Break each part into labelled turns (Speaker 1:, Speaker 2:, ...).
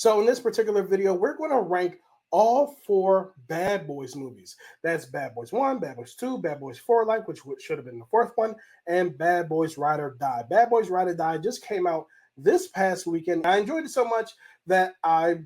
Speaker 1: So in this particular video, we're going to rank all 4 Bad Boys movies. That's Bad Boys 1, Bad Boys 2, Bad Boys for Life, which should have been the 4th one, and Bad Boys Ride or Die. Bad Boys Ride or Die just came out this past weekend. I enjoyed it so much that I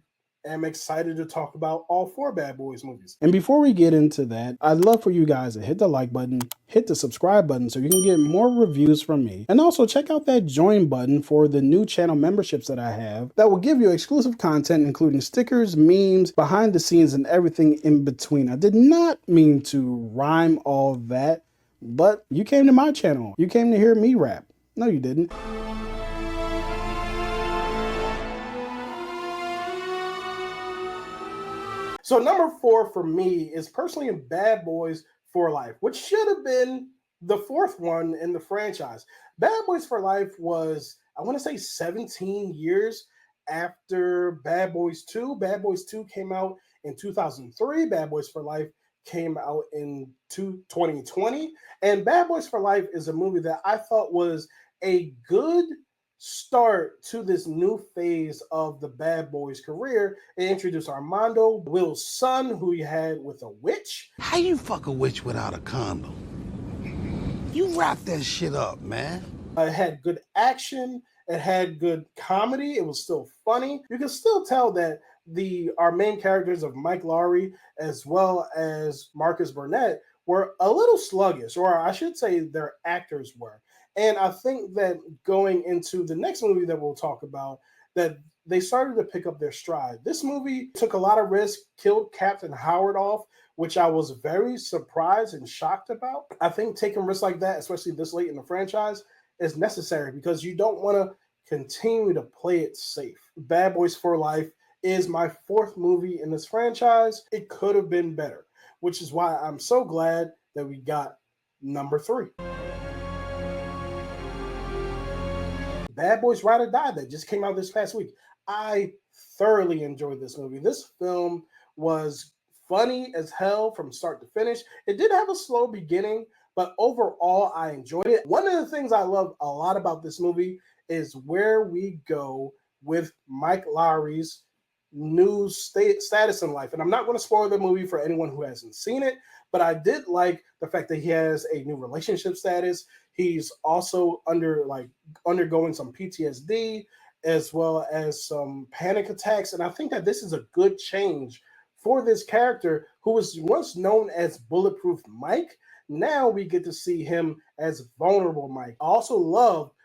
Speaker 1: am excited to talk about all 4 Bad Boys movies.
Speaker 2: And before we get into that, I'd love for you guys to hit the like button, hit the subscribe button so you can get more reviews from me. And also check out that join button for the new channel memberships that I have that will give you exclusive content, including stickers, memes, behind the scenes, and everything in between. I did not mean to rhyme all that, but you came to my channel. You came to hear me rap. No, you didn't.
Speaker 1: So number 4 for me is personally in Bad Boys for Life, which should have been the 4th one in the franchise. Bad Boys for Life was, I want to say 17 years after Bad Boys 2. Bad Boys 2 came out in 2003. Bad Boys for Life came out in 2020. And Bad Boys for Life is a movie that I thought was a good start to this new phase of the Bad Boys career. It introduced Armando, Will's son, who he had with a witch.
Speaker 3: How you fuck a witch without a condom? You wrap that shit up, man.
Speaker 1: It had good action. It had good comedy. It was still funny. You can still tell that our main characters of Mike Lowrey as well as Marcus Burnett were a little sluggish, or I should say their actors were. And I think that going into the next movie that we'll talk about, that they started to pick up their stride. This movie took a lot of risk, killed Captain Howard off, which I was very surprised and shocked about. I think taking risks like that, especially this late in the franchise, is necessary because you don't want to continue to play it safe. Bad Boys for Life is my 4th movie in this franchise. It could have been better, which is why I'm so glad that we got number 3. Bad Boys Ride or Die that just came out this past week. I thoroughly enjoyed this movie. This film was funny as hell from start to finish. It did have a slow beginning, but overall I enjoyed it. One of the things I love a lot about this movie is where we go with Mike Lowrey's new status in life. And I'm not going to spoil the movie for anyone who hasn't seen it, but I did like the fact that he has a new relationship status. He's also undergoing some PTSD as well as some panic attacks. And I think that this is a good change for this character who was once known as Bulletproof Mike. Now we get to see him as Vulnerable Mike. I also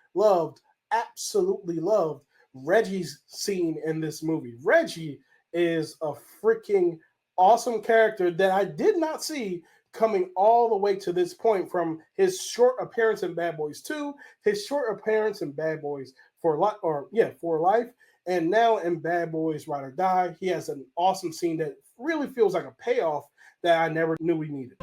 Speaker 1: absolutely loved Reggie's scene in this movie. Reggie is a freaking awesome character that I did not see coming all the way to this point, from his short appearance in Bad Boys 2, his short appearance in Bad Boys for Life, and now in Bad Boys Ride or Die. He has an awesome scene that really feels like a payoff that I never knew we needed.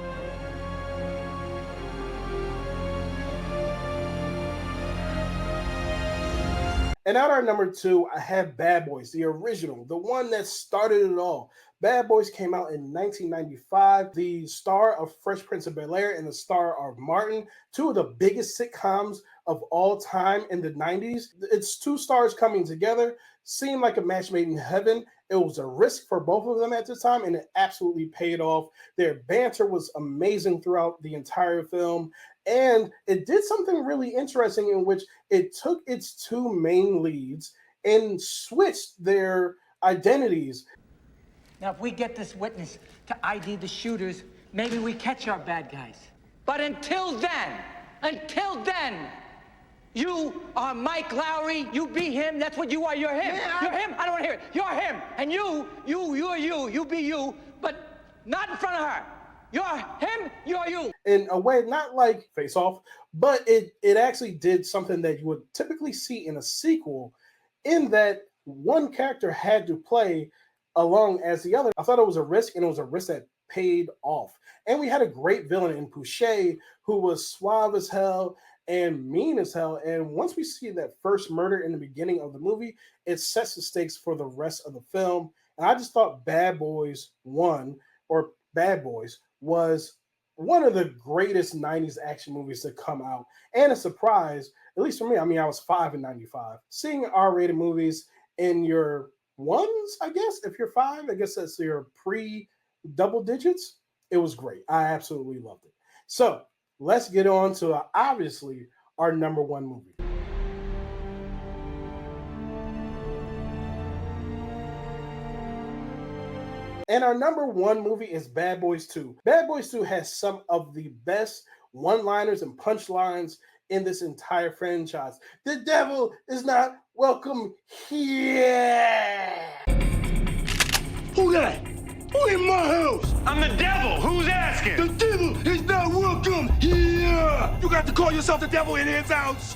Speaker 1: And at our number 2, I have Bad Boys, the original, the one that started it all. Bad Boys came out in 1995. The star of Fresh Prince of Bel-Air and the star of Martin, 2 of the biggest sitcoms of all time in the 90s. It's 2 stars coming together. Seemed like a match made in heaven. It was a risk for both of them at the time, and it absolutely paid off. Their banter was amazing throughout the entire film. And it did something really interesting in which it took its 2 main leads and switched their identities.
Speaker 4: Now, if we get this witness to ID the shooters, maybe we catch our bad guys. But until then, you are Mike Lowrey. You be him. That's what you are. You're him. Yeah, you're him. I don't want to hear it. You're him. And you are you. You be you, but not in front of her. You're him, you're you.
Speaker 1: In a way, not like Face Off, but it actually did something that you would typically see in a sequel, in that one character had to play along as the other. I thought it was a risk, and it was a risk that paid off. And we had a great villain in Pouchet, who was suave as hell and mean as hell. And once we see that first murder in the beginning of the movie, it sets the stakes for the rest of the film. And I just thought Bad Boys 1, or Bad Boys, was one of the greatest 90s action movies to come out. And a surprise, at least for me, I mean, I was 5 in 95. Seeing R-rated movies in your ones, I guess. If you're 5, I guess that's your pre-double digits. It was great. I absolutely loved it. So let's get on to obviously our number 1 movie. And our number 1 movie is Bad Boys 2. Bad Boys 2 has some of the best one-liners and punchlines in this entire franchise. The devil is not welcome here.
Speaker 5: Who that? Who in my house?
Speaker 6: I'm the devil. Who's asking?
Speaker 5: The devil is not welcome here. You got to call yourself the devil in his house.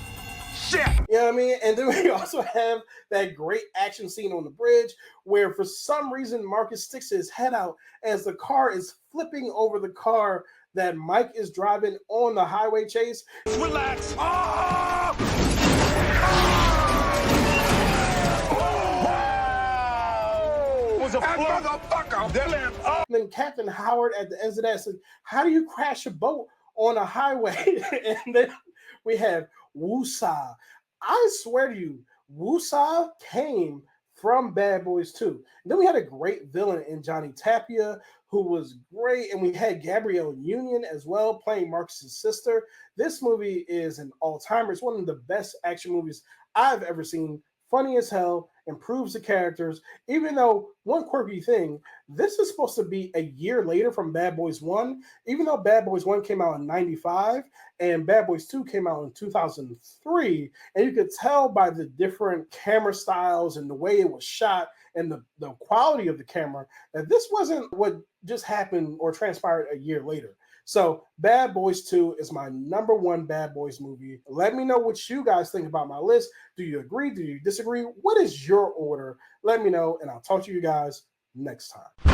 Speaker 5: Shit.
Speaker 1: You know what I mean? And then we also have that great action scene on the bridge where for some reason Marcus sticks his head out as the car is flipping over the car that Mike is driving on the highway chase.
Speaker 5: Relax.
Speaker 6: Was a
Speaker 5: motherfucker.
Speaker 1: And then Captain Howard at the end of that said, how do you crash a boat on a highway? And then we have Woosah. I swear to you, Woosah came from Bad Boys 2. And then we had a great villain in Johnny Tapia, who was great. And we had Gabrielle Union as well, playing Marcus's sister. This movie is an all-timer. It's one of the best action movies I've ever seen. Funny as hell, improves the characters. Even though, one quirky thing, this is supposed to be a year later from Bad Boys 1, even though Bad Boys 1 came out in 95 and Bad Boys 2 came out in 2003. And you could tell by the different camera styles and the way it was shot and the quality of the camera that this wasn't what just happened or transpired a year later. So Bad Boys 2 is my number 1 Bad Boys movie. Let me know what you guys think about my list. Do you agree? Do you disagree? What is your order? Let me know, and I'll talk to you guys next time.